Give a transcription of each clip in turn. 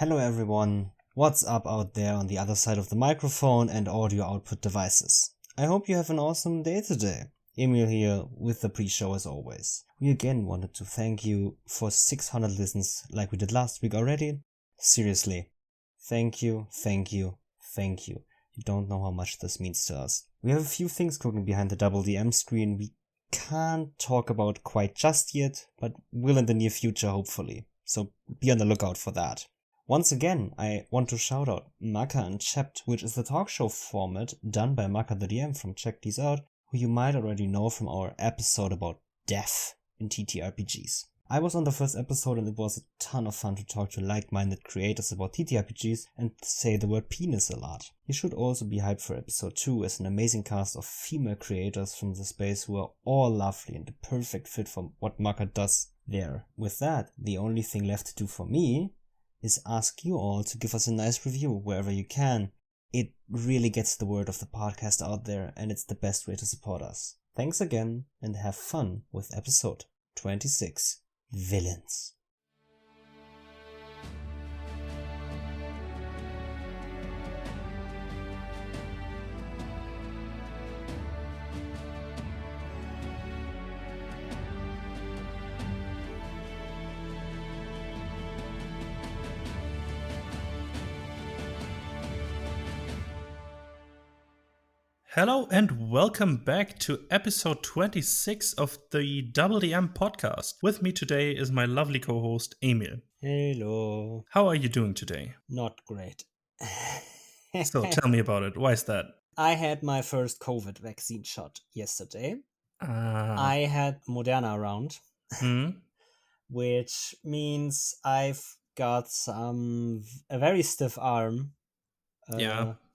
Hello everyone, what's up out there on the other side of the microphone and audio output devices? I hope you have an awesome day today. Emil here with the pre-show as always. We again wanted to thank you for 600 listens like we did last week already. Seriously, thank you. You don't know how much this means to us. We have a few things cooking behind the DoubleDM screen we can't talk about quite just yet, but will in the near future hopefully. So be on the lookout for that. Once again, I want to shout out Untitled Chapter, which is the talk show format done by Maka the DM from Check These Out, who you might already know from our episode about death in TTRPGs. I was on the first episode and it was a ton of fun to talk to like-minded creators about TTRPGs and say the word penis a lot. You should also be hyped for episode 2 as an amazing cast of female creators from the space who are all lovely and the perfect fit for what Maka does there. With that, the only thing left to do for me is ask you all to give us a nice review wherever you can. It really gets the word of the podcast out there and it's the best way to support us. Thanks again and have fun with episode 26, Villains. Hello and welcome back to episode 26 of the DoubleDM podcast. With me today is my lovely co-host, Emil. Hello. How are you doing today? Not great. So tell me about it. Why is that? I had my first COVID vaccine shot yesterday. I had Moderna around, which means I've got a very stiff arm.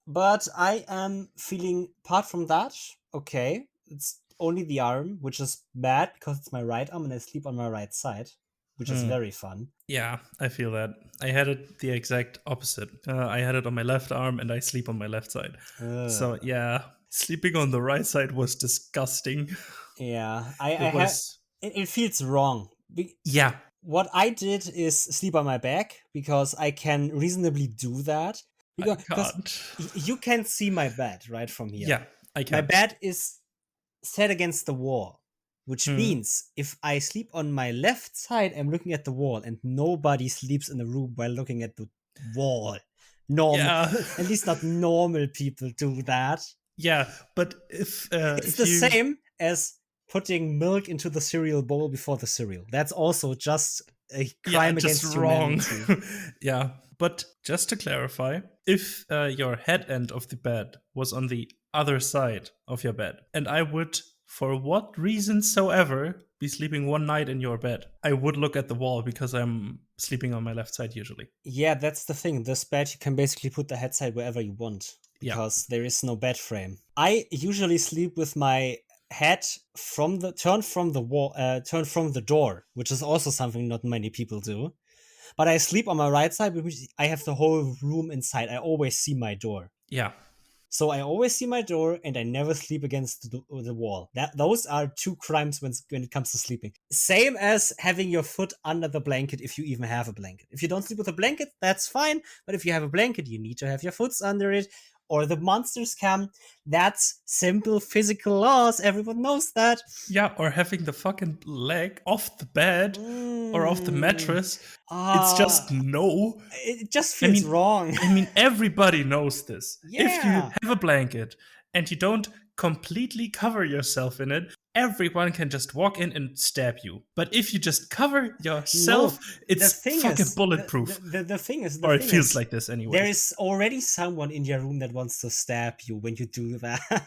But I am feeling, apart from that, okay. It's only the arm, which is bad because it's my right arm and I sleep on my right side, which is very fun. Yeah, I feel that. I had it the exact opposite. I had it on my left arm and I sleep on my left side. So yeah, sleeping on the right side was disgusting. Yeah, it feels wrong. Yeah. What I did is sleep on my back because I can reasonably do that. Because you can see my bed right from here. Yeah, I can. My bed is set against the wall, which means if I sleep on my left side, I'm looking at the wall, and nobody sleeps in the room while looking at the wall. At least not normal people do that. Yeah, but if it's the same as putting milk into the cereal bowl before the cereal. That's also just a crime against humanity. Wrong. Yeah. But just to clarify, if your head end of the bed was on the other side of your bed, and I would, for what reason soever, be sleeping one night in your bed, I would look at the wall because I'm sleeping on my left side usually. Yeah, that's the thing. This bed, you can basically put the head side wherever you want because there is no bed frame. I usually sleep with my head turned from the door, which is also something not many people do. But I sleep on my right side, because I have the whole room inside. I always see my door. Yeah. So I always see my door, and I never sleep against the wall. Those are two crimes when it comes to sleeping. Same as having your foot under the blanket if you even have a blanket. If you don't sleep with a blanket, that's fine. But if you have a blanket, you need to have your foot under it, or the monsters come. That's simple physical laws. Everyone knows that. Yeah, or having the fucking leg off the bed or off the mattress. It's just no. It just feels wrong. I mean, everybody knows this. Yeah. If you have a blanket and you don't completely cover yourself in it, everyone can just walk in and stab you. But if you just cover yourself, it's fucking bulletproof. The thing is, or it feels like this anyway. There is already someone in your room that wants to stab you when you do that.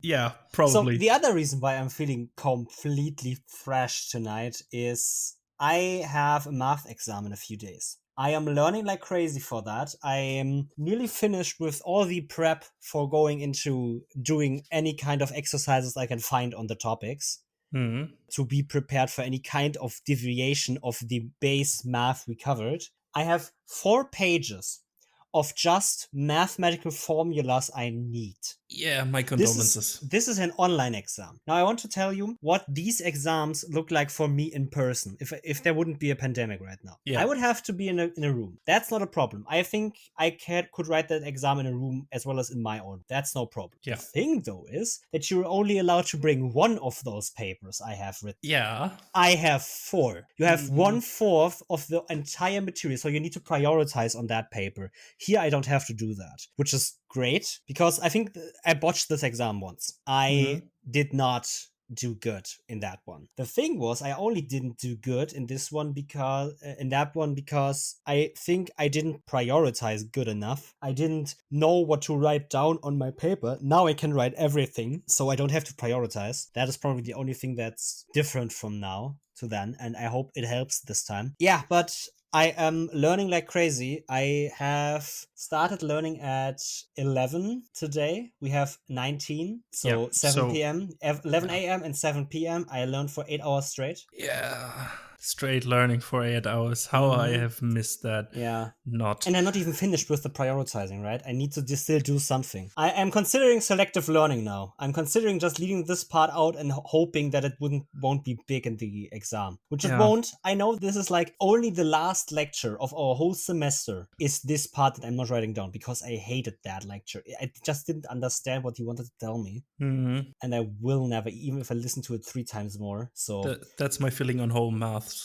Yeah, probably. So the other reason why I'm feeling completely fresh tonight is I have a math exam in a few days. I am learning like crazy for that. I am nearly finished with all the prep for going into doing any kind of exercises I can find on the topics to be prepared for any kind of deviation of the base math we covered. I have 4 pages of just mathematical formulas I need. Yeah, my condolences. This is an online exam. Now I want to tell you what these exams look like for me in person. If there wouldn't be a pandemic right now, Yeah. I would have to be in a room. That's not a problem. I think I could write that exam in a room as well as in my own. That's no problem. Yeah. The thing though is that you're only allowed to bring one of those papers I have written. Yeah. I have 4. You have 1/4 of the entire material, so you need to prioritize on that paper. Here, I don't have to do that, which is great because I think I botched this exam once. I did not do good in that one. The thing was, I only didn't do good in this one because I think I didn't prioritize good enough. I didn't know what to write down on my paper. Now I can write everything, so I don't have to prioritize. That is probably the only thing that's different from now to then, and I hope it helps this time. Yeah, but I am learning like crazy. I have started learning at 11 today. We have 19, so 7 p.m., 11 a.m. and 7 p.m. I learned for 8 hours straight. Yeah. Straight learning for 8 hours. How I have missed that. Yeah. Not. And I'm not even finished with the prioritizing, right? I need to still do something. I am considering selective learning now. I'm considering just leaving this part out and hoping that it won't be big in the exam. Which it won't. I know this is like only the last lecture of our whole semester is this part that I'm not writing down because I hated that lecture. I just didn't understand what he wanted to tell me. And I will never, even if I listen to it 3 times more. So that's my feeling on whole maths.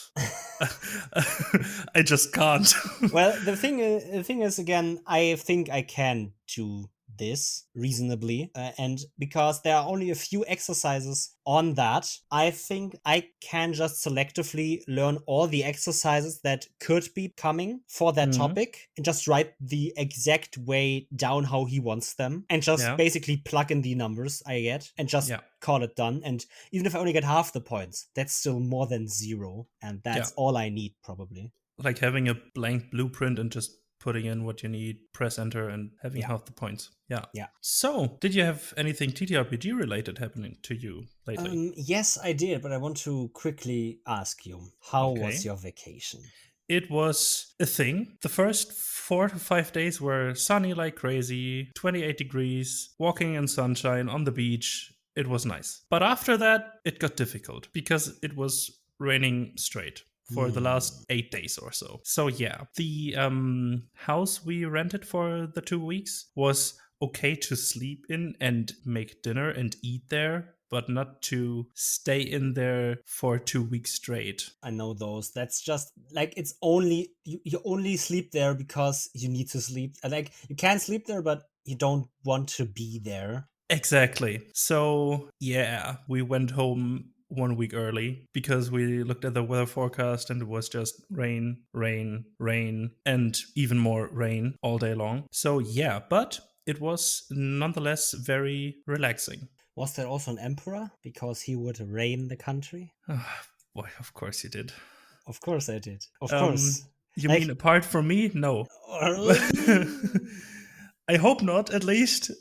I just can't. Well, the thing is, again, I think I can do this reasonably, and because there are only a few exercises on that, I think I can just selectively learn all the exercises that could be coming for that topic and just write the exact way down how he wants them and just basically plug in the numbers I get and just call it done. And even if I only get half the points, that's still more than 0, and that's all I need probably. Like having a blank blueprint and just putting in what you need, press enter, and having half the points. Yeah. So, did you have anything TTRPG related happening to you lately? Yes, I did, but I want to quickly ask you, how was your vacation? It was a thing. The first 4 to 5 days were sunny like crazy, 28 degrees, walking in sunshine on the beach. It was nice. But after that, it got difficult because it was raining straight for the last 8 days or so. So yeah, the house we rented for the 2 weeks was okay to sleep in and make dinner and eat there, but not to stay in there for 2 weeks straight. I know those. That's just like, it's only, you only sleep there because you need to sleep. Like, you can sleep there, but you don't want to be there. Exactly. So yeah, we went home 1 week early because we looked at the weather forecast and it was just rain, rain, rain, and even more rain all day long. So yeah, but it was nonetheless very relaxing. Was there also an emperor? Because he would reign the country? Boy, of course you did. Of course I did. Of course. You mean apart from me? No. I hope not, at least.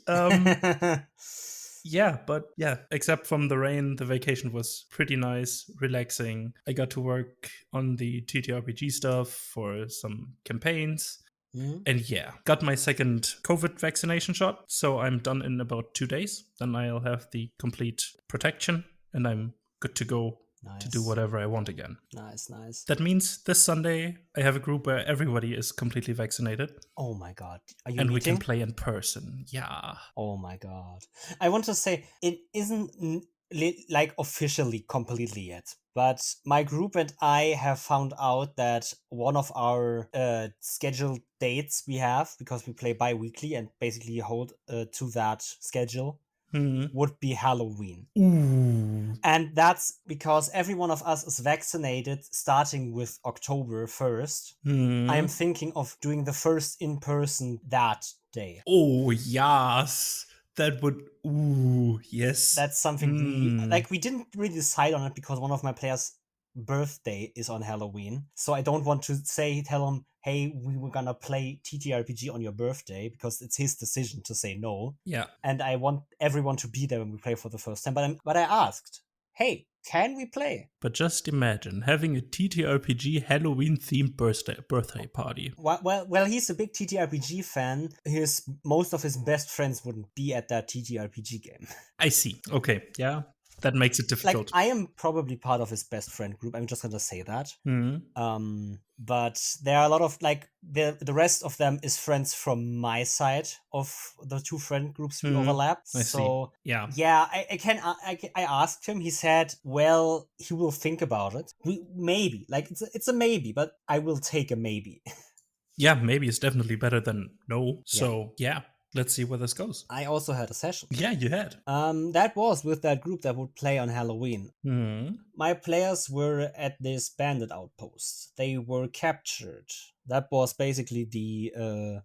Yeah, but yeah, except from the rain, the vacation was pretty nice, relaxing. I got to work on the TTRPG stuff for some campaigns. And yeah, got my second COVID vaccination shot. So I'm done in about 2 days. Then I'll have the complete protection and I'm good to go. Nice. To do whatever I want again. Nice. That means this Sunday I have a group where everybody is completely vaccinated. Oh my god. Are you and meeting? We can play in person. Yeah. Oh my god. I want to say, it isn't like officially completely yet, but my group and I have found out that one of our scheduled dates we have, because we play bi-weekly and basically hold to that schedule, would be Halloween. Ooh. And that's because every one of us is vaccinated starting with October 1st. I am thinking of doing the first in-person that day. Oh, yes. That would... Ooh, yes. That's something we didn't really decide on it because one of my players' birthday is on Halloween. So I don't want to tell him, hey, we were gonna play TTRPG on your birthday, because it's his decision to say no. Yeah. And I want everyone to be there when we play for the first time. But I asked, hey, can we play? But just imagine having a TTRPG Halloween-themed birthday party. Well, he's a big TTRPG fan. Most of his best friends wouldn't be at that TTRPG game. I see. Okay, yeah. That makes it difficult. I am probably part of his best friend group. I'm just gonna say that. But there are a lot of the rest of them is friends from my side of the two friend groups we overlap. I so see. Yeah. I asked him. He said, well, he will think about it. Maybe it's a maybe, but I will take a maybe. Yeah, maybe it's definitely better than no. So yeah. Let's see where this goes. I also had a session. Yeah, you had. That was with that group that would play on Halloween. My players were at this bandit outpost. They were captured. That was basically the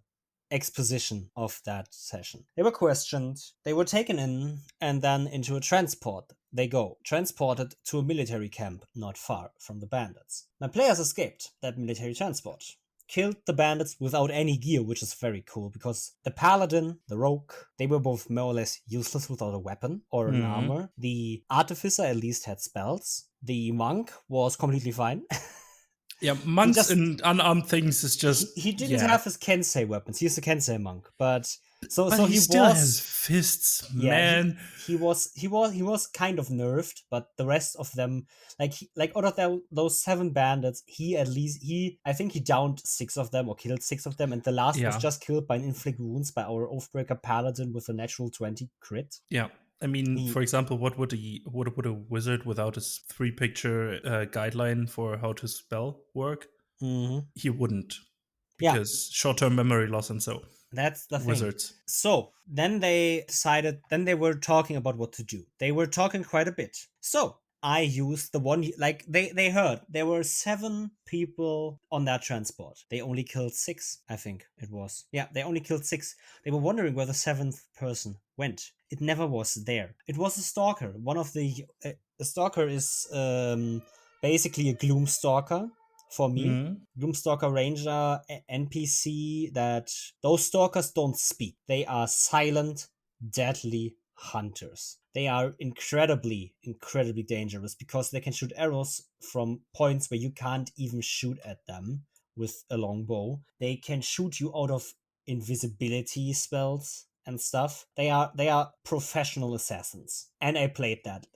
exposition of that session. They were questioned, they were taken in, and then into a transport. They go, transported to a military camp not far from the bandits. My players escaped that military transport. Killed the bandits without any gear, which is very cool because the paladin, the rogue, they were both more or less useless without a weapon or an armor. The artificer at least had spells. The monk was completely fine. Yeah, monks and unarmed things is just... He didn't have his Kensei weapons. He's a Kensei monk, but he still has fists, man. He was kind of nerfed, but the rest of them, out of those 7 bandits, I think he downed 6 of them or killed 6 of them, and the last was just killed by an inflict wounds by our Oathbreaker paladin with a natural 20 crit. Yeah. I mean, for example, what would a wizard without his 3-picture guideline for how to spell work? He wouldn't, because short-term memory loss and so. That's the wizards. Thing. So then they decided. Then they were talking about what to do. They were talking quite a bit. So I used the one they heard there were 7 people on that transport. They only killed 6, I think it was. Yeah, they only killed 6. They were wondering where the 7th person went. It never was there. It was a stalker. One of the stalker is basically a gloom stalker for me. Gloomstalker Ranger NPC. That those stalkers don't speak. They are silent, deadly hunters. They are incredibly dangerous because they can shoot arrows from points where you can't even shoot at them with a long bow. They can shoot you out of invisibility spells and stuff. They are professional assassins, and I played that.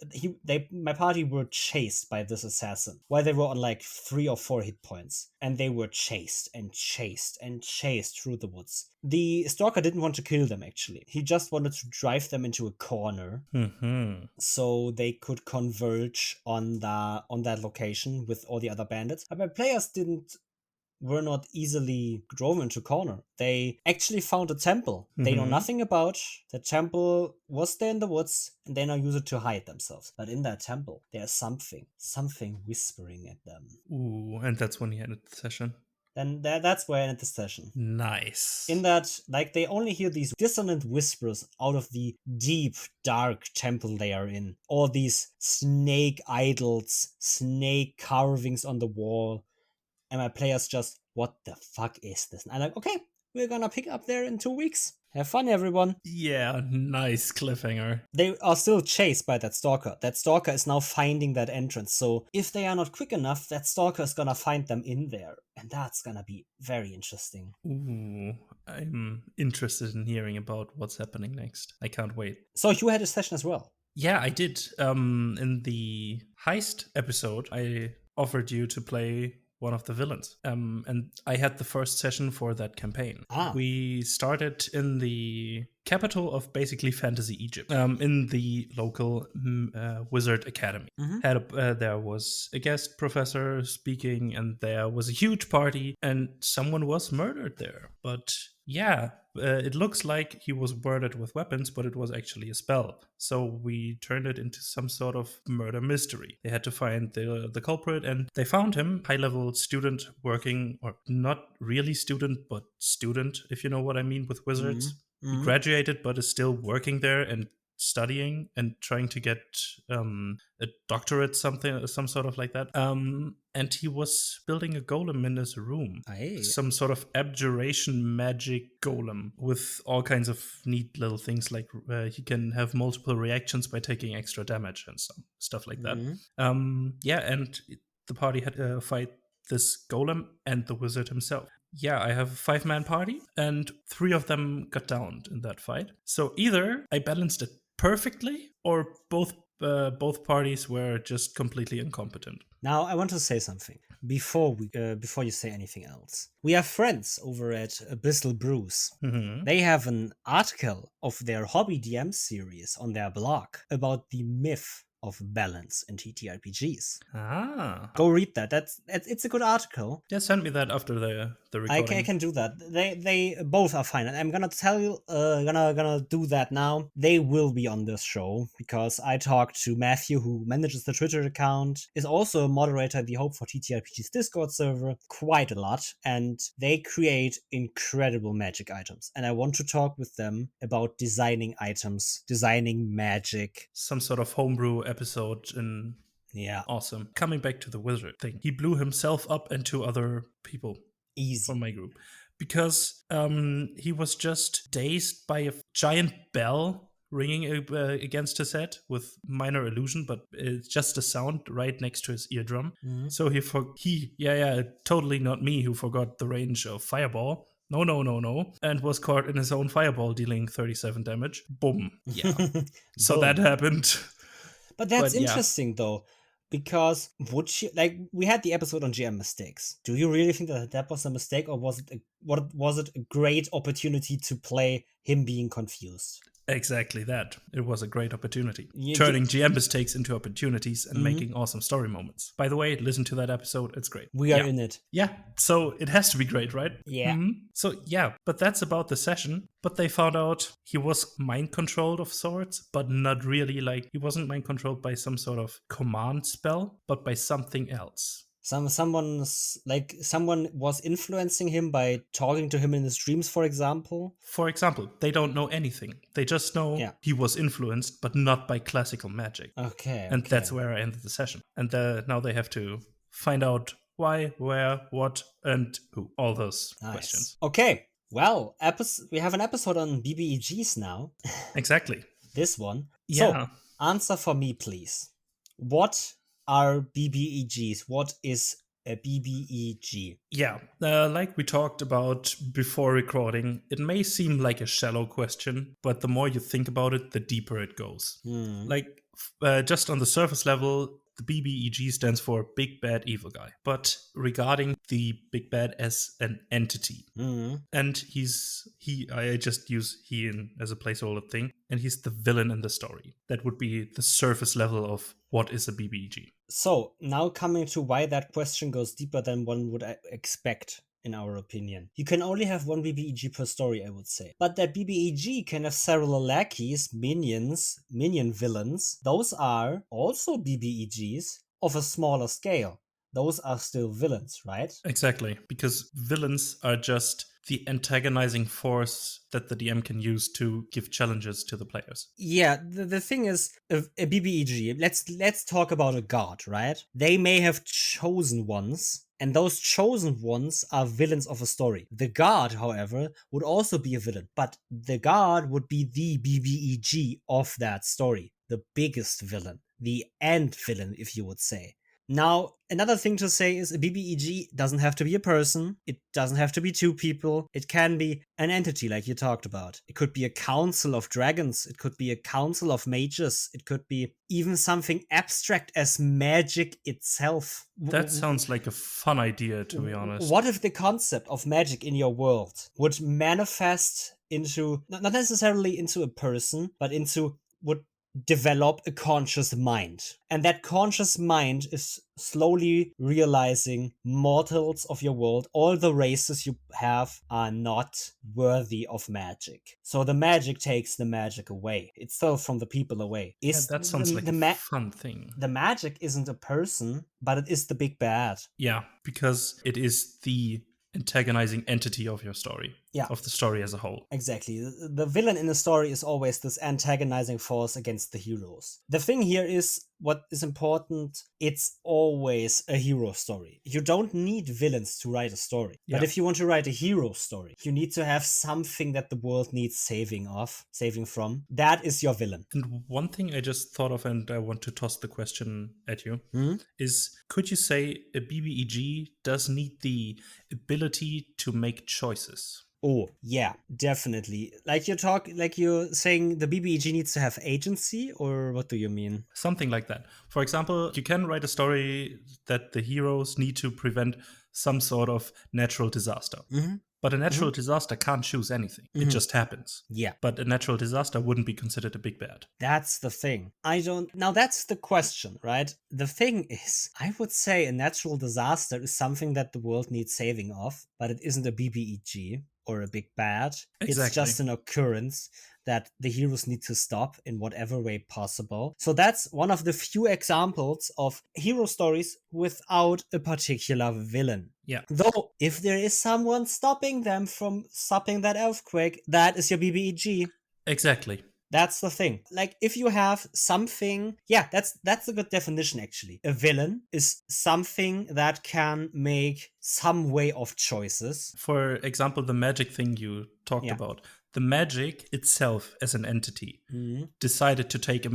My party were chased by this assassin while they were on 3 or 4 hit points, and they were chased and chased and chased through the woods. The stalker didn't want to kill them. Actually, he just wanted to drive them into a corner so they could converge on that location with all the other bandits. But my players were not easily driven into corner. They actually found a temple they know nothing about. The temple was there in the woods, and they now use it to hide themselves. But in that temple, there's something whispering at them. Ooh, and that's when he ended the session. Then that's where I ended the session. Nice. In that, they only hear these dissonant whispers out of the deep, dark temple they are in. All these snake idols, snake carvings on the wall. And my players just, what the fuck is this? And I'm like, okay, we're gonna pick up there in 2 weeks. Have fun, everyone. Yeah, nice cliffhanger. They are still chased by that stalker. That stalker is now finding that entrance. So if they are not quick enough, that stalker is gonna find them in there. And that's gonna be very interesting. Ooh, I'm interested in hearing about what's happening next. I can't wait. So you had a session as well? Yeah, I did. In the heist episode, I offered you to play one of the villains. And I had the first session for that campaign. We started in the capital of basically fantasy Egypt, in the local wizard academy. There was a guest professor speaking, and there was a huge party, and someone was murdered there. But yeah, it looks like he was murdered with weapons, but it was actually a spell. So we turned it into some sort of murder mystery. They had to find the culprit, and they found him. High-level student working, or not really student, but student, if you know what I mean, with wizards. He graduated, but is still working there and studying and trying to get a doctorate, some sort of like that. And he was building a golem in his room. Aye. Some sort of abjuration magic golem with all kinds of neat little things, like he can have multiple reactions by taking extra damage and stuff like that. And the party had to fight this golem and the wizard himself. Yeah, I have a 5-man party, and 3 of them got downed in that fight. So either I balanced it perfectly, or both parties were just completely incompetent. Now, I want to say something before you say anything else. We have friends over at Abyssal Brews. Mm-hmm. They have an article of their hobby DM series on their blog about the myth of balance in TTRPGs. Go read that. It's a good article. Yeah, send me that after the recording. I can do that. They both are fine. And I'm gonna tell you, gonna do that now. They will be on this show because I talked to Matthew, who manages the Twitter account, is also a moderator at the Hope for TTRPGs Discord server, quite a lot, and they create incredible magic items. And I want to talk with them about designing items, designing magic. Some sort of homebrew episode in awesome. Coming back to the wizard thing, he blew himself up and 2 other people from my group because he was just dazed by a giant bell ringing against his head with minor illusion, but it's just a sound right next to his eardrum. So he totally not me who forgot the range of fireball. No. And was caught in his own fireball, dealing 37 damage. Boom. Yeah. So that happened. But that's interesting, though, because we had the episode on GM mistakes. Do you really think that was a mistake, or was it a great opportunity to play him being confused? Exactly that. It was a great opportunity. Turning GM mistakes into opportunities and making awesome story moments. By the way, listen to that episode. It's great. We are in it. Yeah. So it has to be great, right? Yeah. So yeah, but that's about the session. But they found out he was mind controlled of sorts, but not really. Like, he wasn't mind controlled by some sort of command spell, but by something else. Someone was influencing him by talking to him in his dreams, for example. They don't know anything. They just know he was influenced, but not by classical magic. Okay. And that's where I ended the session. And now they have to find out why, where, what, and who. All those questions. Okay. Well, we have an episode on BBEGs now. Exactly. This one. Yeah. So, answer for me, please. What are BBEGs? What is a BBEG? Yeah, like we talked about before recording, it may seem like a shallow question, but the more you think about it, the deeper it goes. Like, just on the surface level, the BBEG stands for Big Bad Evil Guy. But regarding the Big Bad as an entity, and I just use he as a placeholder thing, and he's the villain in the story. That would be the surface level of what is a BBEG. So, now coming to why that question goes deeper than one would expect, in our opinion. You can only have 1 BBEG per story, I would say. But that BBEG can have several lackeys, minion villains. Those are also BBEGs of a smaller scale. Those are still villains, right? Exactly, because villains are just the antagonizing force that the DM can use to give challenges to the players. Yeah, the thing is, a BBEG, let's talk about a god, right? They may have chosen ones, and those chosen ones are villains of a story. The god, however, would also be a villain, but the god would be the BBEG of that story, the biggest villain, the end villain, if you would say. Now, another thing to say is a BBEG doesn't have to be a person. It doesn't have to be 2 people. It can be an entity like you talked about. It could be a council of dragons. It could be a council of mages. It could be even something abstract as magic itself. That sounds like a fun idea, to be honest. What if the concept of magic in your world would manifest into, not necessarily into a person, but would develop a conscious mind. And that conscious mind is slowly realizing mortals of your world, all the races you have are not worthy of magic. So the magic takes the magic away. It's still from the people away. That sounds like a fun thing. The magic isn't a person, but it is the big bad. Yeah, because it is the antagonizing entity of your story. of the story as a whole. Exactly. The villain in a story is always this antagonizing force against the heroes. The thing here is, what is important, it's always a hero story. You don't need villains to write a story. Yeah. But if you want to write a hero story, you need to have something that the world needs saving from. That is your villain. And one thing I just thought of, and I want to toss the question at you, is could you say a BBEG does need the ability to make choices? Oh, yeah, definitely. Like you're saying the BBEG needs to have agency, or what do you mean? Something like that. For example, you can write a story that the heroes need to prevent some sort of natural disaster. But a natural disaster can't choose anything. It just happens. Yeah. But a natural disaster wouldn't be considered a big bad. That's the thing. Now that's the question, right? The thing is, I would say a natural disaster is something that the world needs saving of, but it isn't a BBEG or a big bad. Exactly. It's just an occurrence that the heroes need to stop in whatever way possible. So that's one of the few examples of hero stories without a particular villain. Yeah. Though, if there is someone stopping them from stopping that earthquake, that is your BBEG. Exactly. That's the thing. Like, if you have something, that's a good definition, actually. A villain is something that can make some way of choices. For example, the magic thing you talked about. The magic itself as an entity decided to take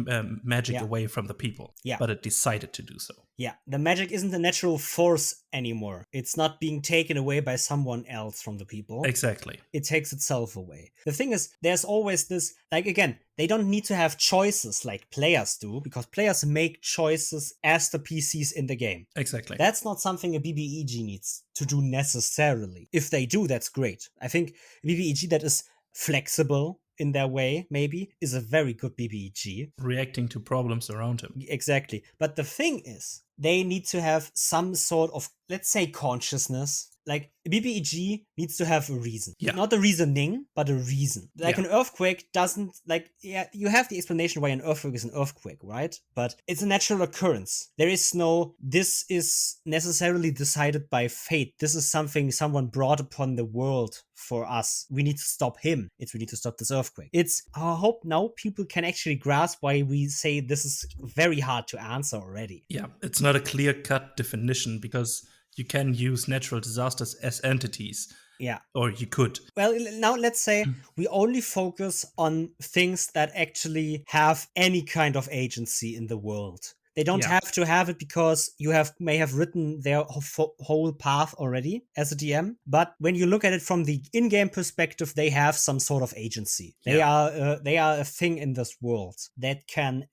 magic away from the people. Yeah. But it decided to do so. Yeah, the magic isn't a natural force anymore. It's not being taken away by someone else from the people. Exactly. It takes itself away. The thing is, there's always this, like, again, they don't need to have choices like players do, because players make choices as the PCs in the game. Exactly. That's not something a BBEG needs to do necessarily. If they do, that's great. I think a BBEG that is flexible in their way, maybe, is a very good BBEG. Reacting to problems around him. Exactly. But the thing is, they need to have some sort of, let's say, consciousness. Like, a BBEG needs to have a reason. Yeah. Not a reasoning, but a reason. Like, an earthquake doesn't, you have the explanation why an earthquake is an earthquake, right? But it's a natural occurrence. There is no, this is necessarily decided by fate. This is something someone brought upon the world for us. We need to stop him. We need to stop this earthquake. I hope now people can actually grasp why we say this is very hard to answer already. Yeah, it's not a clear-cut definition, because you can use natural disasters as entities. Yeah. Or you could. Well, now let's say we only focus on things that actually have any kind of agency in the world. They don't have to have it because you may have written their whole path already as a DM. But when you look at it from the in-game perspective, they have some sort of agency. They are a thing in this world that can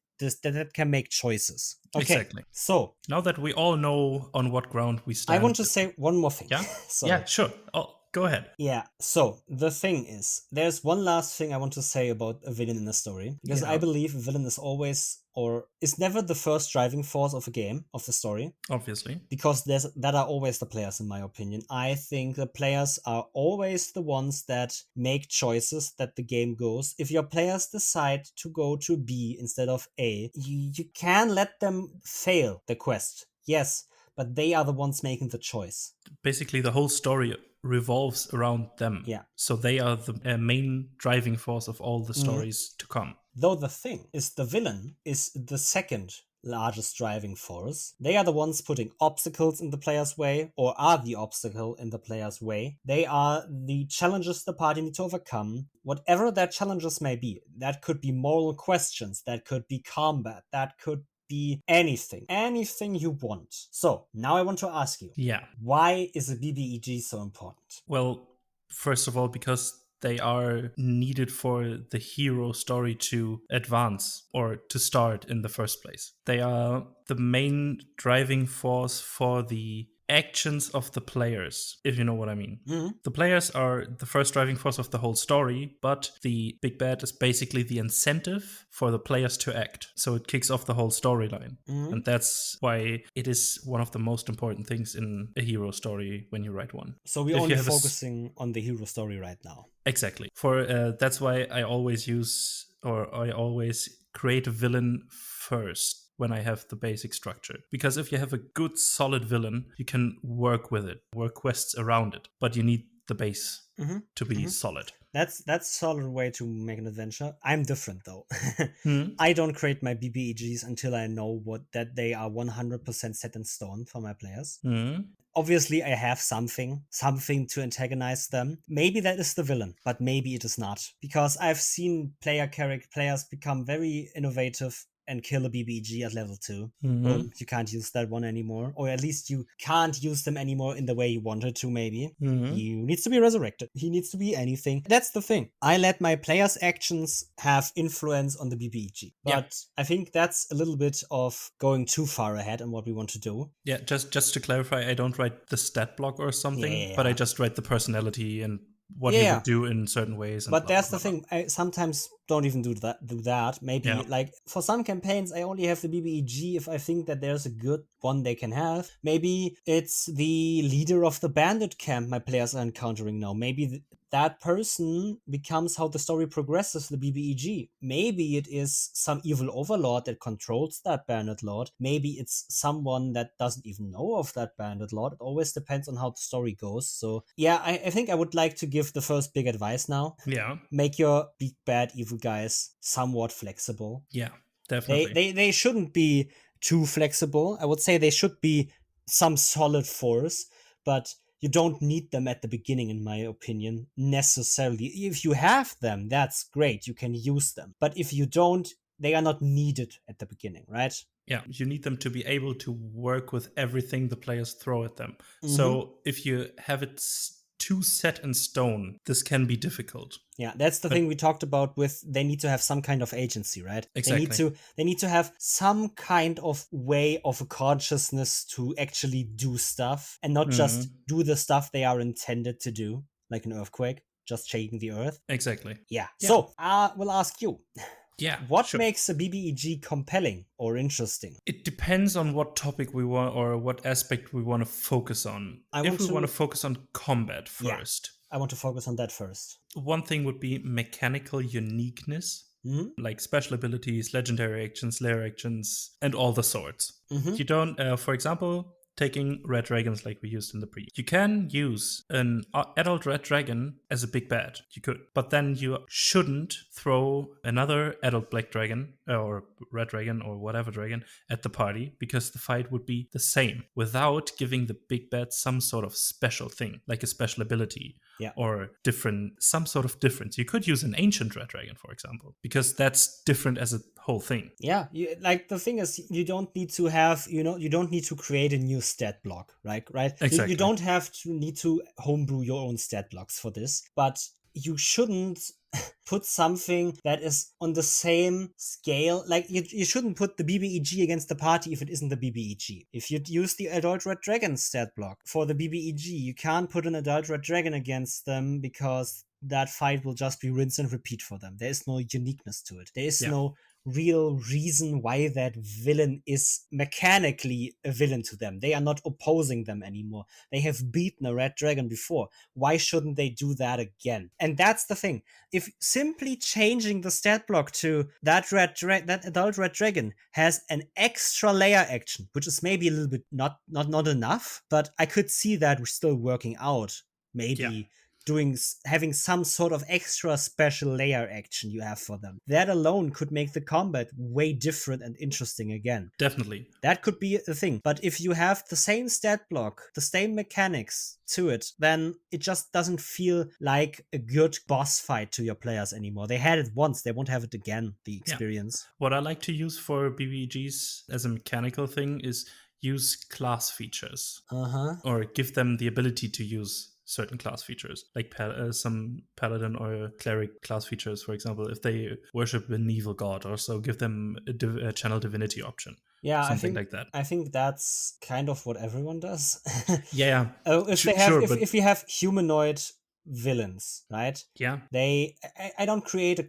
make choices. Okay, exactly. So now that we all know on what ground we stand, I want to say one more thing. Yeah? Yeah, sure. Oh, go ahead. Yeah, so the thing is, there's one last thing I want to say about a villain in a story, because I believe a villain is always, or is never, the first driving force of a game, of the story. Obviously. Because that are always the players, in my opinion. I think the players are always the ones that make choices that the game goes. If your players decide to go to B instead of A, you can let them fail the quest. Yes, but they are the ones making the choice. Basically, the whole story revolves around them. Yeah. So they are the main driving force of all the stories to come. Though the thing is, the villain is the second largest driving force. They are the ones putting obstacles in the player's way, or are the obstacle in the player's way. They are the challenges the party need to overcome. Whatever their challenges may be, that could be moral questions, that could be combat, that could be anything you want. So now I want to ask you, why is a BBEG so important? Well, first of all, because they are needed for the hero story to advance or to start in the first place. They are the main driving force for the actions of the players, if you know what I mean. The players are the first driving force of the whole story, but the big bad is basically the incentive for the players to act. So it kicks off the whole storyline. And that's why it is one of the most important things in a hero story when you write one. So we're only focusing on the hero story right now. Exactly. That's why I always create a villain first when I have the basic structure. Because if you have a good, solid villain, you can work with it, work quests around it. But you need the base to be solid. That's solid way to make an adventure. I'm different though. Hmm. I don't create my BBEGs until I know that they are 100% set in stone for my players. Obviously, I have something to antagonize them. Maybe that is the villain, but maybe it is not. Because I've seen players become very innovative and kill a BBG at level 2. Boom, you can't use that one anymore. Or at least you can't use them anymore in the way you wanted to, maybe. He needs to be resurrected. He needs to be anything. That's the thing. I let my players' actions have influence on the BBG. But I think that's a little bit of going too far ahead on what we want to do. Yeah, just to clarify, I don't write the stat block or something, but I just write the personality and what he would do in certain ways. And but there's the thing, I sometimes don't even do that. Maybe like for some campaigns, I only have the BBEG if I think that there's a good one they can have. Maybe it's the leader of the bandit camp my players are encountering now. Maybe that person becomes how the story progresses, the BBEG. Maybe it is some evil overlord that controls that bandit lord. Maybe it's someone that doesn't even know of that bandit lord. It always depends on how the story goes. So yeah, I think I would like to give the first big advice now. Yeah. Make your big bad evil guys somewhat flexible. Yeah, definitely. They shouldn't be too flexible. I would say they should be some solid force, but you don't need them at the beginning, in my opinion, necessarily. If you have them, that's great. You can use them. But if you don't, they are not needed at the beginning, right? Yeah, you need them to be able to work with everything the players throw at them. So if you have it too set in stone, this can be difficult. Yeah, that's the thing we talked about with they need to have some kind of agency, right? Exactly. They need to have some kind of way of a consciousness to actually do stuff and not just do the stuff they are intended to do, like an earthquake, just shaking the earth. Exactly. Yeah. So, we'll ask you. Yeah. What makes a BBEG compelling or interesting? It depends on what topic we want or what aspect we want to focus on. If we want to focus on combat first. I want to focus on that first. One thing would be mechanical uniqueness, like special abilities, legendary actions, lair actions, and all the sorts. You don't, for example, taking red dragons like we used in the pre. You can use an adult red dragon as a big bad. You could. But then you shouldn't throw another adult black dragon or red dragon or whatever dragon at the party, because the fight would be the same without giving the big bad some sort of special thing, like a special ability or some sort of difference. You could use an ancient red dragon, for example, because that's different as a whole thing. Yeah, like the thing is, you don't need to have, you don't need to create a new stat block, right? Exactly. You don't need to homebrew your own stat blocks for this, but you shouldn't put something that is on the same scale. Like you shouldn't put the BBEG against the party if it isn't the BBEG. If you use the adult red dragon stat block for the BBEG, you can't put an adult red dragon against them because that fight will just be rinse and repeat for them. There is no uniqueness to it. There is no real reason why that villain is mechanically a villain to them. They are not opposing them anymore. They have beaten a red dragon before. Why shouldn't they do that again? And that's the thing. If simply changing the stat block to that adult red dragon has an extra layer action, which is maybe a little bit not enough, but I could see that still working out. Maybe having some sort of extra special layer action you have for them. That alone could make the combat way different and interesting again. Definitely. That could be a thing. But if you have the same stat block, the same mechanics to it, then it just doesn't feel like a good boss fight to your players anymore. They had it once, they won't have it again, the experience. What I like to use for BBGs as a mechanical thing is use class features. Or give them the ability to use certain class features, like some paladin or cleric class features, for example, if they worship an evil god, or so give them a channel divinity option. Yeah, something like that. I think that's kind of what everyone does. If if you have humanoid villains, right? Yeah. I don't create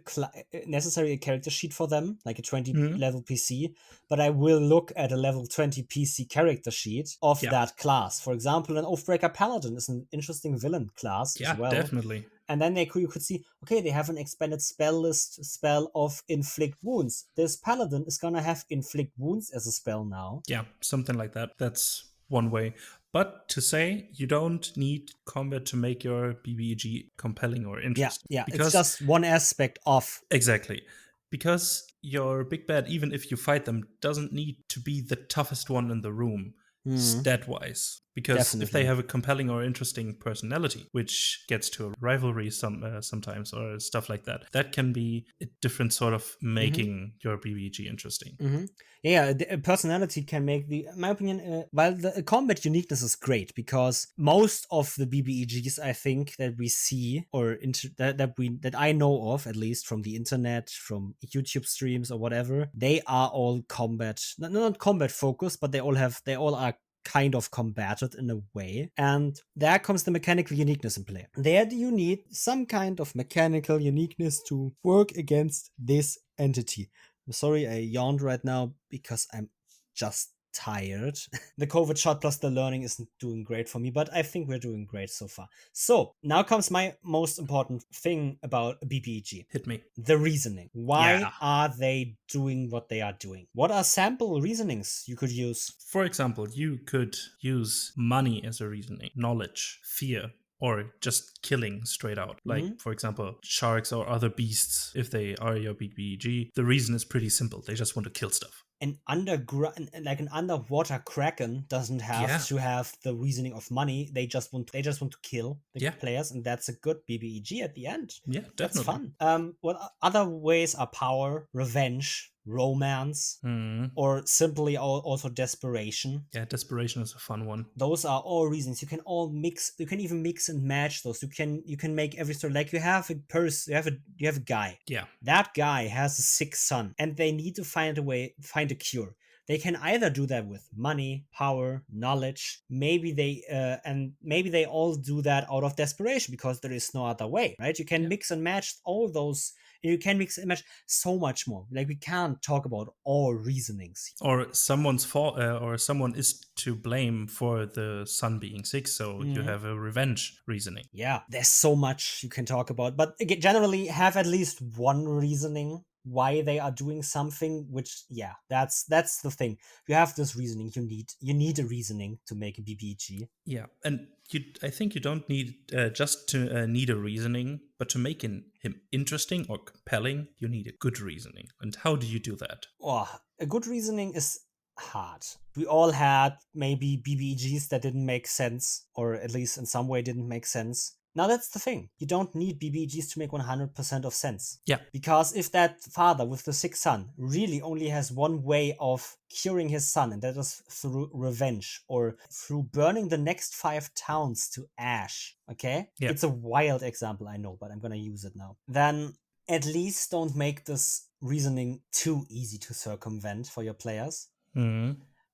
necessarily a character sheet for them, like a 20 level PC, but I will look at a level 20 PC character sheet of that class. For example, an Oathbreaker Paladin is an interesting villain class as well. Yeah, definitely. And then you could see, okay, they have an expanded spell list spell of Inflict Wounds. This Paladin is gonna have Inflict Wounds as a spell now. Yeah, something like that. That's one way. But to say you don't need combat to make your BBEG compelling or interesting. Yeah, Because it's just one aspect of. Exactly. Because your big bad, even if you fight them, doesn't need to be the toughest one in the room, stat wise. Because if they Definitely. have a compelling or interesting personality, which gets to a rivalry sometimes or stuff like that, that can be a different sort of making your BBG interesting. Yeah, the personality can make in my opinion, while the combat uniqueness is great because most of the BBEGs I think that we see or that I know of, at least from the internet, from YouTube streams or whatever, they are all combat, not combat focused, but they all are kind of combated in a way. And there comes the mechanical uniqueness in play. There you need some kind of mechanical uniqueness to work against this entity. I'm sorry, I yawned right now because I'm just tired. The COVID shot plus the learning isn't doing great for me, but I think we're doing great so far. So now comes my most important thing about BBEG. Hit me. The reasoning. Why Yeah. are they doing what they are doing? What are sample reasonings you could use? For example, you could use money as a reasoning, knowledge, fear, or just killing straight out. Like, for example, sharks or other beasts, if they are your BBG, the reason is pretty simple. They just want to kill stuff. An underwater kraken doesn't have to have the reasoning of money. They just want to kill the players, and that's a good BBEG at the end. Yeah, definitely. That's fun. What other ways are power, revenge, romance, or simply also desperation? Yeah, desperation is a fun one. Those are all reasons. You can all mix. You can even mix and match those. You can make every story. Like you have a person. You have a guy. Yeah. That guy has a sick son, and they need to find a cure. They can either do that with money, power, knowledge. Maybe they all do that out of desperation because there is no other way, right? You can mix and match all those. You can mix and match so much more. Like we can't talk about all reasonings. Or someone's fault, or someone is to blame for the son being sick. So you have a revenge reasoning. Yeah, there's so much you can talk about, but again, generally have at least one reasoning why they are doing something, which that's the thing. You have this reasoning, you need a reasoning to make a BBG. Yeah, and I think you don't need just to need a reasoning, but to make him interesting or compelling, you need a good reasoning. And how do you do that? A good reasoning is hard. We all had maybe BBGs that didn't make sense, or at least in some way didn't make sense. Now that's the thing. You don't need BBGs to make 100% of sense. Yeah. Because if that father with the sick son really only has one way of curing his son, and that is through revenge or through burning the next 5 towns to ash, okay? Yeah. It's a wild example, I know, but I'm gonna use it now. Then at least don't make this reasoning too easy to circumvent for your players.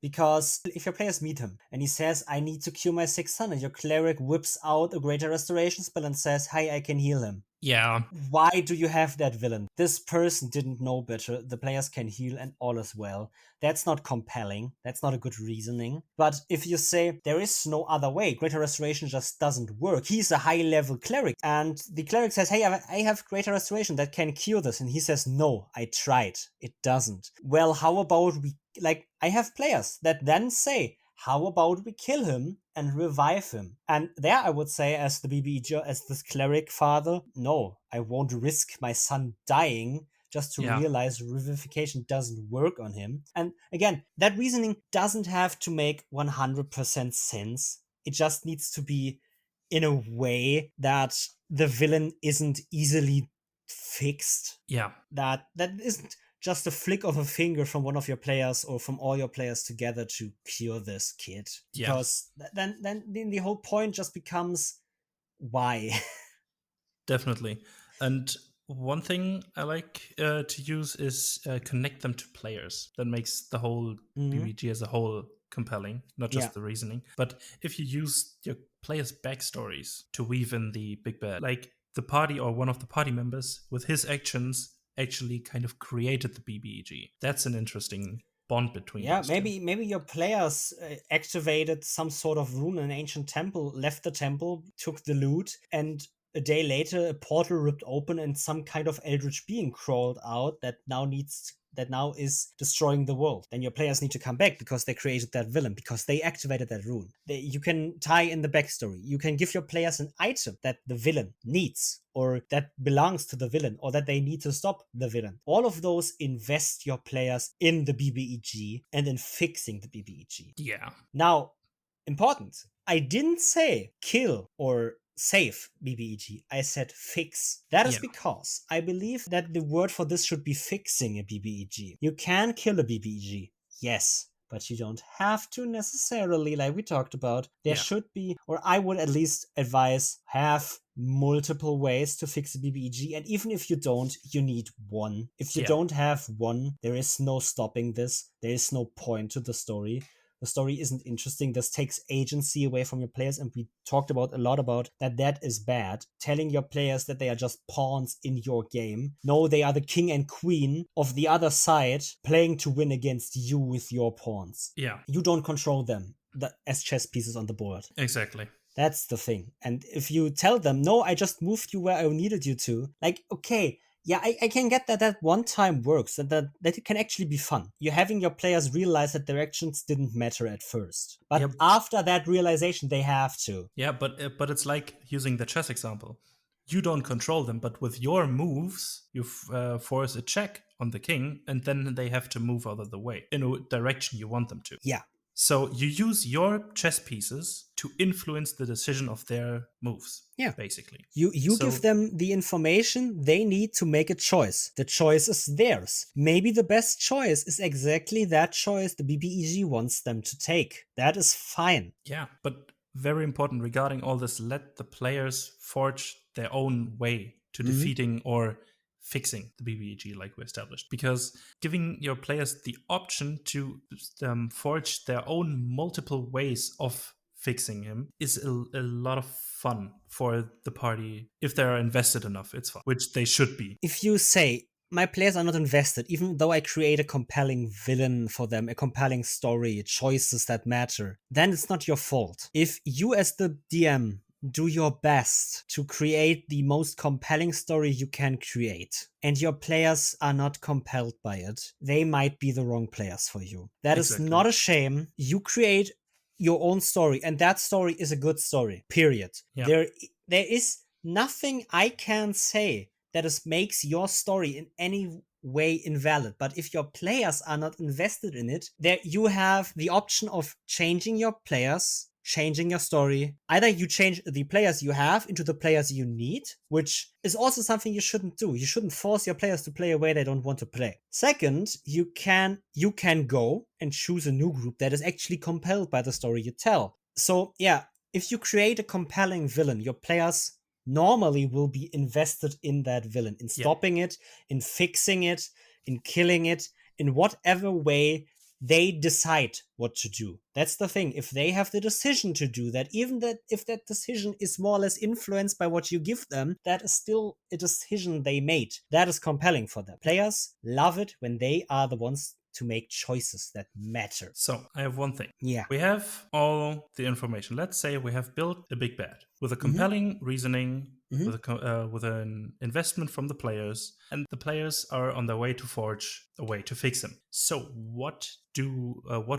Because if your players meet him and he says, I need to cure my sick son, and your cleric whips out a greater restoration spell and says, hey, I can heal him. Yeah. Why do you have that villain? This person didn't know better. The players can heal and all is well. That's not compelling. That's not a good reasoning. But if you say there is no other way, greater restoration just doesn't work. He's a high level cleric and the cleric says, hey, I have greater restoration that can cure this. And he says, no, I tried. It doesn't. Well, how about I have players that then say, how about we kill him and revive him? And there I would say, as the BBG, as this cleric father, no, I won't risk my son dying just to realize revivification doesn't work on him. And again, that reasoning doesn't have to make 100% sense. It just needs to be in a way that the villain isn't easily fixed. Yeah. That isn't just a flick of a finger from one of your players or from all your players together to cure this kid. Yeah. Because then the whole point just becomes why. Definitely. And one thing I like to use is connect them to players. That makes the whole BBG as a whole compelling, not just the reasoning. But if you use your players' backstories to weave in the big bad, like the party or one of the party members with his actions actually kind of created the BBG. That's an interesting bond between those two. Maybe your players activated some sort of rune in an ancient temple, left the temple, took the loot, and a day later a portal ripped open and some kind of eldritch being crawled out that now needs to that now is destroying the world. Then your players need to come back because they created that villain, because they activated that rune. You can tie in the backstory. You can give your players an item that the villain needs, or that belongs to the villain, or that they need to stop the villain. All of those invest your players in the BBEG and in fixing the BBEG. Yeah. Now, important, I didn't say kill or save BBEG. I said fix. That is because I believe that the word for this should be fixing a BBEG. You can kill a BBEG, yes, but you don't have to necessarily, like we talked about. There should be, or I would at least advise, have multiple ways to fix a BBEG, and even if you don't, you need one. If you don't have one, there is no stopping this. There is no point to the story. The story isn't interesting. This takes agency away from your players, and we talked about a lot about that is bad. Telling your players that they are just pawns in your game. No, they are the king and queen of the other side, playing to win against you with your pawns. Yeah. You don't control them as chess pieces on the board. Exactly. That's the thing. And if you tell them, no, I just moved you where I needed you to, like, okay, yeah, I can get that one time works, and that it can actually be fun. You're having your players realize that their actions didn't matter at first. But after that realization, they have to. Yeah, but it's like using the chess example. You don't control them, but with your moves, you force a check on the king, and then they have to move out of the way in a direction you want them to. Yeah. So you use your chess pieces to influence the decision of their moves. Yeah. Basically. You give them the information they need to make a choice. The choice is theirs. Maybe the best choice is exactly that choice the BBEG wants them to take. That is fine. Yeah, but very important regarding all this, let the players forge their own way to defeating or fixing the BBEG, like we established, because giving your players the option to forge their own multiple ways of fixing him is a lot of fun for the party. If they're invested enough, it's fun, which they should be. If you say, my players are not invested, even though I create a compelling villain for them, a compelling story, choices that matter, then it's not your fault. If you as the DM do your best to create the most compelling story you can create, and your players are not compelled by it, they might be the wrong players for you. That is not a shame. You create your own story, and that story is a good story, period. Yeah. There is nothing I can say that makes your story in any way invalid. But if your players are not invested in it, you have the option of changing your players, changing your story. Either you change the players you have into the players you need, which is also something you shouldn't do. You shouldn't force your players to play a way they don't want to play. Second, you can go and choose a new group that is actually compelled by the story you tell. So yeah, if you create a compelling villain, your players normally will be invested in that villain, in stopping it, in fixing it, in killing it, in whatever way they decide what to do. That's the thing. If they have the decision to do that, even that if that decision is more or less influenced by what you give them, that is still a decision they made. That is compelling for them. Players love it when they are the ones to make choices that matter. So I have one thing. Yeah. We have all the information. Let's say we have built a big bad with a compelling reasoning, with an investment from the players, and the players are on their way to forge a way to fix him. So what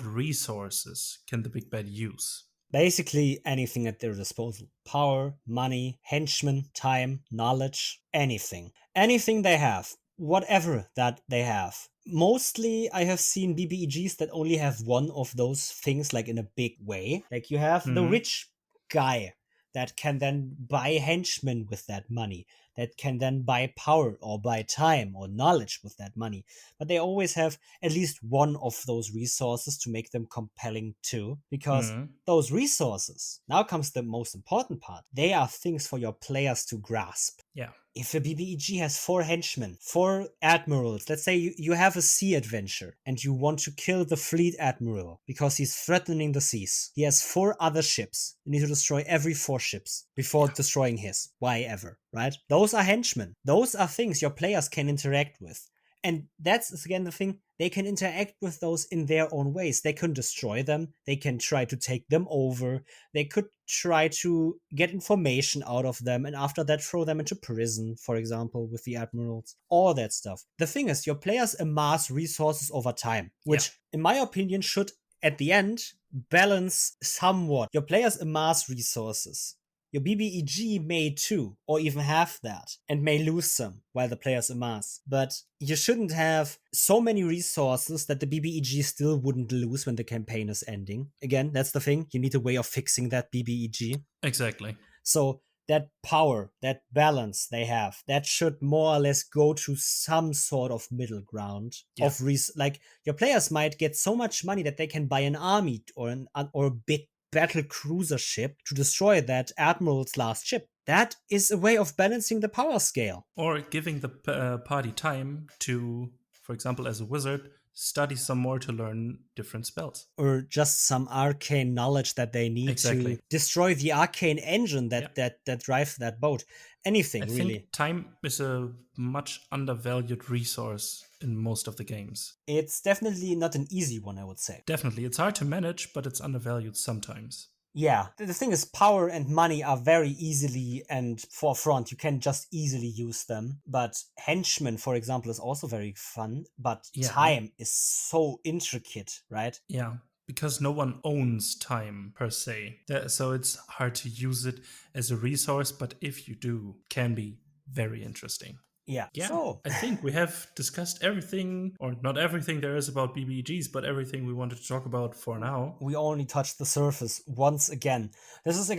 resources can the big bad use? Basically anything at their disposal. Power, money, henchmen, time, knowledge, anything. Anything they have. Whatever that they have. Mostly I have seen BBEGs that only have one of those things, like in a big way. Like you have the rich guy that can then buy henchmen with that money, that can then buy power or buy time or knowledge with that money. But they always have at least one of those resources to make them compelling too, because those resources, now comes the most important part, they are things for your players to grasp. Yeah. If a BBEG has 4 henchmen, 4 admirals, let's say you have a sea adventure and you want to kill the fleet admiral because he's threatening the seas. He has 4 other ships. You need to destroy every 4 ships before destroying his. Why ever, right? Those are henchmen. Those are things your players can interact with. And that's, again, the thing. they can interact with those in their own ways. They can destroy them, they can try to take them over, they could try to get information out of them, and after that throw them into prison, for example, with the admirals. All that stuff. The thing is, your players amass resources over time, which, in my opinion, should, at the end, balance somewhat. Your players amass resources. Your BBEG may too, or even have that, and may lose some while the players amass. But you shouldn't have so many resources that the BBEG still wouldn't lose when the campaign is ending. Again, that's the thing. You need a way of fixing that BBEG. Exactly. So that power, that balance they have, that should more or less go to some sort of middle ground of like your players might get so much money that they can buy an army or a big battle cruiser ship to destroy that admiral's last ship. That is a way of balancing the power scale. Or giving the party time to, for example, as a wizard, study some more to learn different spells. Or just some arcane knowledge that they need to destroy the arcane engine that drives that boat. Anything, really. I think time is a much undervalued resource in most of the games. It's definitely not an easy one, I would say. Definitely. It's hard to manage, but it's undervalued sometimes. Yeah, the thing is, power and money are very easily and forefront. You can just easily use them. But henchmen, for example, is also very fun. But time is so intricate, right? Yeah, because no one owns time per se. So it's hard to use it as a resource. But if you do, it can be very interesting. Yeah. So I think we have discussed everything, or not everything there is about BBEGs, but everything we wanted to talk about for now. We only touched the surface once again. This is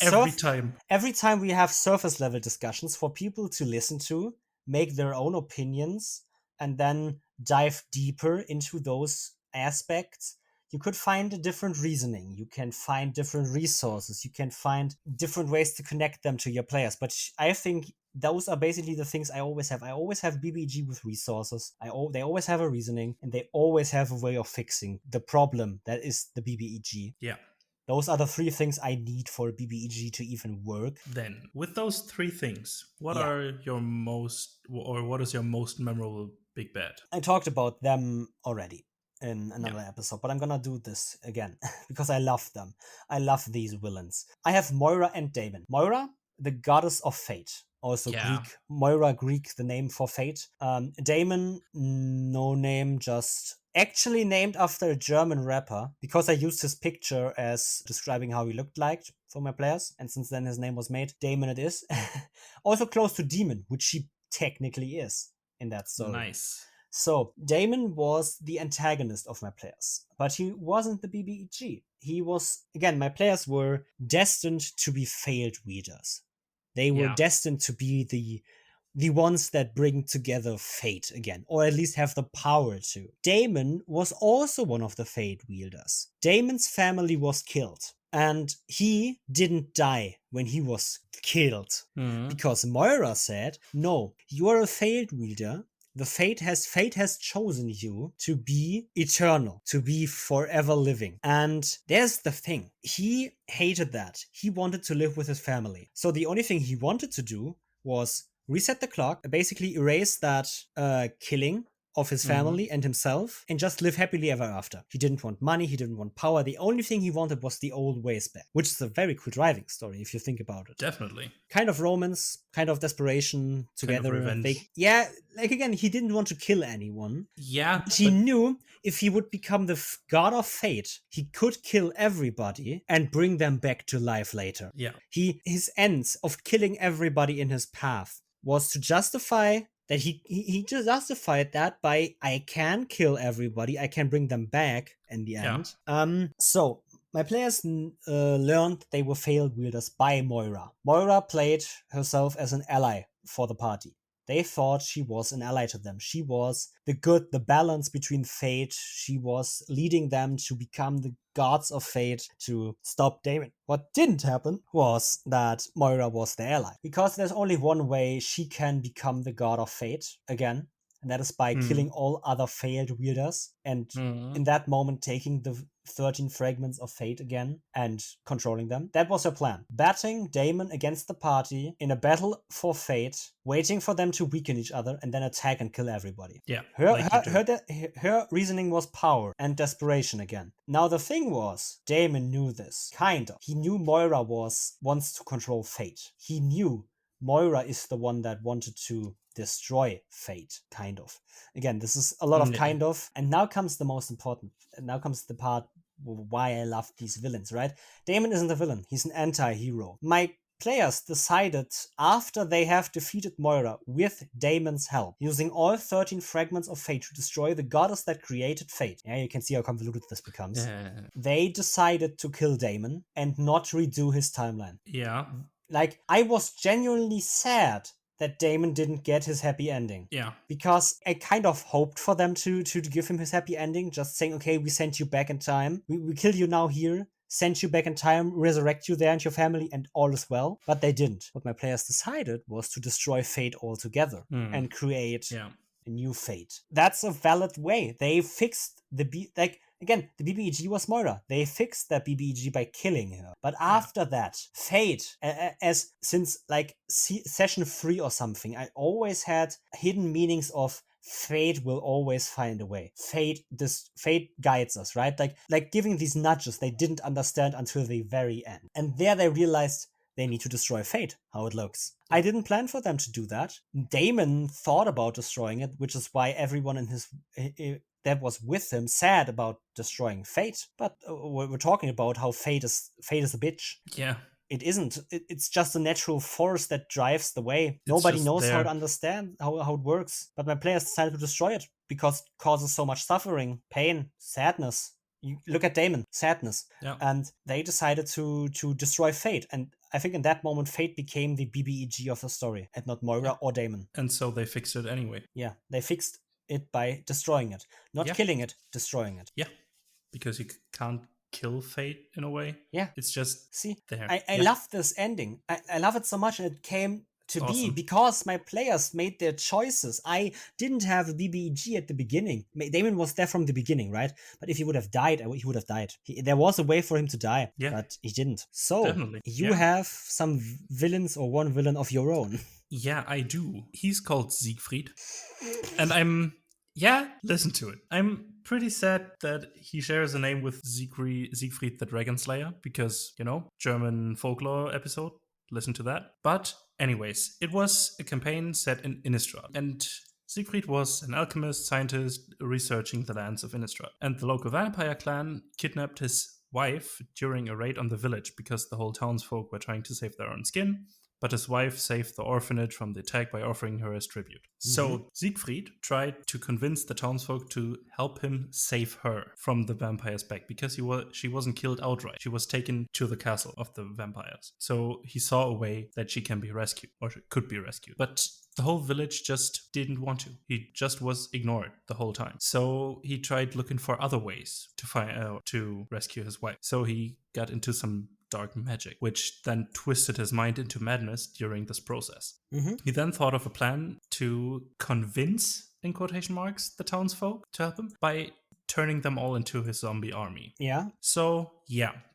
every time. Every time we have surface level discussions for people to listen to, make their own opinions, and then dive deeper into those aspects. You could find a different reasoning. You can find different resources. You can find different ways to connect them to your players. But I think those are basically the things I always have. I always have BBG with resources. They always have a reasoning, and they always have a way of fixing the problem that is the BBEG. Yeah. Those are the three things I need for a BBEG to even work. Then, with those three things, what is your most memorable big bad? I talked about them already in another episode, but I'm gonna do this again because I love them. I love these villains. I have Moira and Damon. Moira, the goddess of fate. Also Greek. Moira, Greek, the name for fate. Damon, no name, just actually named after a German rapper because I used his picture as describing how he looked like for my players. And since then his name was made, Damon it is. Also close to Demon, which he technically is in that story. Nice. So, Damon was the antagonist of my players, but he wasn't the BBEG. He was, again, my players were destined to be failed readers. They were destined to be the ones that bring together fate again, or at least have the power to. Damon was also one of the fate wielders. Damon's family was killed, and he didn't die when he was killed, because Moira said, no, you are a failed wielder. The fate has chosen you to be eternal, to be forever living. And there's the thing. He hated that. He wanted to live with his family. So the only thing he wanted to do was reset the clock, basically erase that killing of his family and himself, and just live happily ever after. He didn't want money, he didn't want power. The only thing he wanted was the old ways back, which is a very cool driving story if you think about it. Definitely. Kind of romance, kind of desperation together. Kind of revenge. Like again, he didn't want to kill anyone. Yeah. He knew if he would become the god of fate, he could kill everybody and bring them back to life later. Yeah. His ends of killing everybody in his path was to justify that he justified that by, I can kill everybody, I can bring them back in the end. So my players learned they were failed wielders by Moira. Moira played herself as an ally for the party. They thought she was an ally to them. She was the balance between fate. She was leading them to become the gods of fate to stop Damon. What didn't happen was that Moira was the ally. Because there's only one way she can become the god of fate again. and that is by killing all other failed wielders, and in that moment taking the 13 fragments of fate again and controlling them. That was her plan. Batting Damon against the party in a battle for fate, waiting for them to weaken each other, and then attack and kill everybody. Yeah. Her reasoning was power and desperation again. Now the thing was, Damon knew this, kind of. He knew Moira wants to control fate. He knew Moira is the one that wanted to destroy fate, kind of. Again, this is a lot of kind of. And now comes the most important. Now comes the part why I love these villains, right? Damon isn't a villain. He's an anti-hero. My players decided, after they have defeated Moira with Damon's help, using all 13 fragments of fate to destroy the goddess that created fate. Yeah, you can see how convoluted this becomes. They decided to kill Damon and not redo his timeline. Yeah. Like, I was genuinely sad that Damon didn't get his happy ending. Yeah. Because I kind of hoped for them to give him his happy ending, just saying, okay, we sent you back in time. We kill you now here, send you back in time, resurrect you there and your family, and all is well. But they didn't. What my players decided was to destroy fate altogether and create a new fate. That's a valid way. They fixed again, the BBEG was Moira. They fixed that BBEG by killing her. But after that, Fate, since session 3 or something, I always had hidden meanings of fate will always find a way. Fate guides us, right? Like giving these nudges they didn't understand until the very end. And there they realized they need to destroy fate, how it looks. I didn't plan for them to do that. Damon thought about destroying it, which is why everyone in his that was with him sad about destroying fate. But we're talking about how fate is a bitch. Yeah. It isn't. It's just a natural force that drives the way. Nobody knows how to understand how it works. But my players decided to destroy it because it causes so much suffering, pain, sadness. You look at Damon, sadness. Yeah. And they decided to destroy fate. And I think in that moment, fate became the BBEG of the story, and not Moira or Damon. And so they fixed it anyway. Yeah, they fixed it by destroying it. Not killing it, destroying it. Yeah, because you can't kill fate in a way. Yeah. It's just there. I love this ending. I love it so much, and it came to be because my players made their choices. I didn't have a BBEG at the beginning. Damon was there from the beginning, right? But if he would have died, he would have died. There was a way for him to die, but he didn't. So you have some villains or one villain of your own. Yeah, I do. He's called Siegfried. And listen to it. I'm pretty sad that he shares a name with Siegfried the Dragon Slayer because, German folklore episode. Listen to that. But anyways, it was a campaign set in Innistrad. And Siegfried was an alchemist, scientist, researching the lands of Innistrad. And the local vampire clan kidnapped his wife during a raid on the village because the whole townsfolk were trying to save their own skin. But his wife saved the orphanage from the attack by offering her as tribute. So Siegfried tried to convince the townsfolk to help him save her from the vampires back because she wasn't killed outright. She was taken to the castle of the vampires. So he saw a way that she can be rescued, or she could be rescued. But the whole village just didn't want to. He just was ignored the whole time. So he tried looking for other ways to rescue his wife. So he got into some dark magic, which then twisted his mind into madness during this process. He then thought of a plan to convince, in quotation marks, the townsfolk to help him by turning them all into his zombie army. Yeah. So,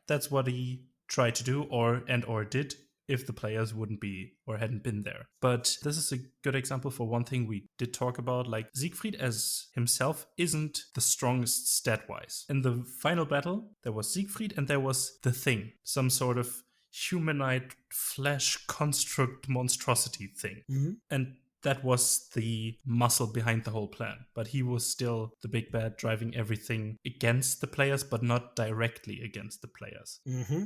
that's what he tried to do or did if the players wouldn't be or hadn't been there. But this is a good example for one thing we did talk about, like Siegfried as himself isn't the strongest stat-wise. In the final battle, there was Siegfried and there was the Thing, some sort of humanoid flesh construct monstrosity thing. And that was the muscle behind the whole plan. But he was still the big bad driving everything against the players, but not directly against the players.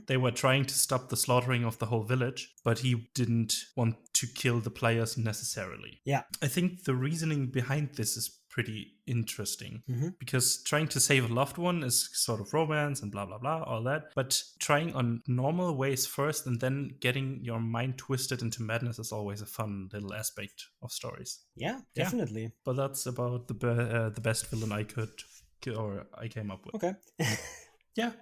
They were trying to stop the slaughtering of the whole village, but he didn't want to kill the players necessarily. Yeah. I think the reasoning behind this is pretty interesting because trying to save a loved one is sort of romance and blah blah blah, all that, but trying on normal ways first and then getting your mind twisted into madness is always a fun little aspect of stories. Yeah, definitely. But that's about the best villain I came up with. Okay.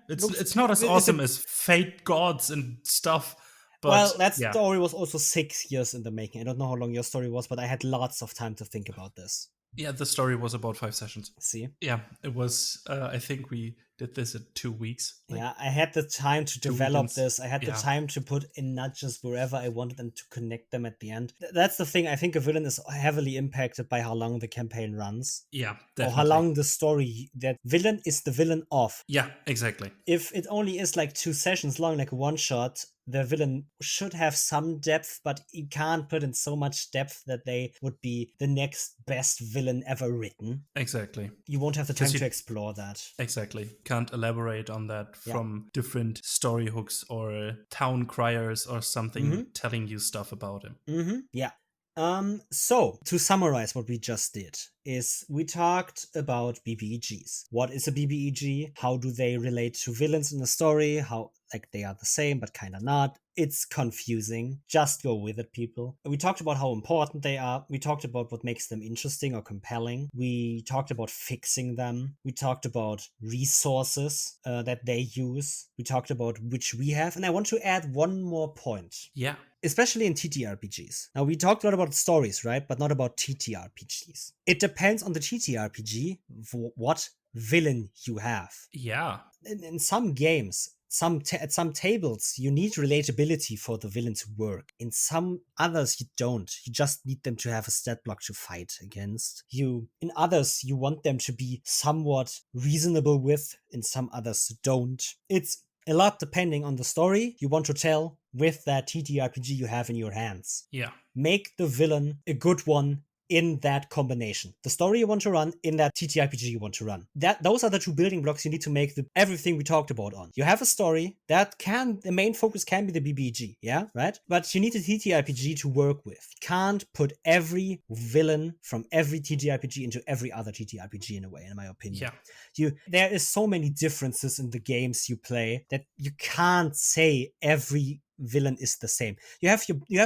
It's not as awesome as Fate gods and stuff. But, well, that story was also 6 years in the making. I don't know how long your story was, but I had lots of time to think about this. Yeah, the story was about 5 sessions. See? Yeah, it was, I think we did this in 2 weeks. Yeah, I had the time to 2 develop weekends. this. I had the Yeah. time to put in nudges wherever I wanted and to connect them at the end. That's the thing. I think a villain is heavily impacted by how long the campaign runs. Yeah, Or how definitely. long the story that villain is the villain of. Yeah, exactly. If it only is like 2 sessions long, like a one shot, the villain should have some depth, but you can't put in so much depth that they would be the next best villain ever written. Exactly. You won't have the 'Cause time you- to explore that. Exactly. Can't elaborate on that Yeah. from different story hooks or town criers or something telling you stuff about him. Yeah. So to summarize what we just did is we talked about BBEGs. What is a BBEG? How do they relate to villains in the story? How like they are the same but kind of not. It's confusing. Just go with it, people. We talked about how important they are. We talked about what makes them interesting or compelling. We talked about fixing them. We talked about resources that they use. We talked about which we have. And I want to add one more point. Yeah. Especially in TTRPGs. Now, we talked a lot about stories, right? But not about TTRPGs. It depends on the TTRPG for what villain you have. Yeah. In some games, at some tables, you need relatability for the villain to work. In some others, you don't. You just need them to have a stat block to fight against. In others, you want them to be somewhat reasonable with. In some others, don't. It's a lot depending on the story you want to tell with that TTRPG you have in your hands. Yeah. Make the villain a good one in that combination. The story you want to run in that TTRPG you want to run. Those are the two building blocks you need to make everything we talked about on. You have a story the main focus can be the BBG, yeah, right? But you need a TTRPG to work with. You can't put every villain from every TTRPG into every other TTRPG in a way, in my opinion. Yeah. There is so many differences in the games you play that you can't say every villain is the same. You have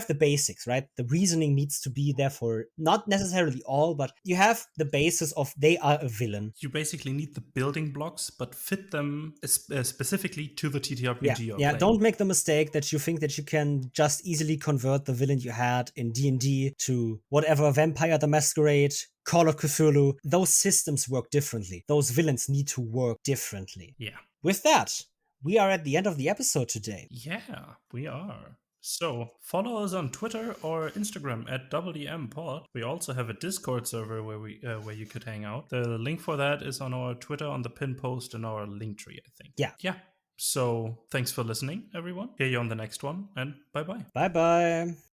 the basics, right? The reasoning needs to be there for not necessarily all, but you have the basis of they are a villain. You basically need the building blocks, but fit them specifically to the TTRPG you're playing. Don't make the mistake that you think that you can just easily convert the villain you had in D&D to whatever Vampire the Masquerade, Call of Cthulhu. Those systems work differently. Those villains need to work differently. Yeah. With that, we are at the end of the episode today. Yeah, we are. So follow us on Twitter or Instagram at DoubleDM Pod. We also have a Discord server where you could hang out. The link for that is on our Twitter on the pin post in our link tree, I think. Yeah. So thanks for listening, everyone. Hear you on the next one, and bye-bye. Bye-bye.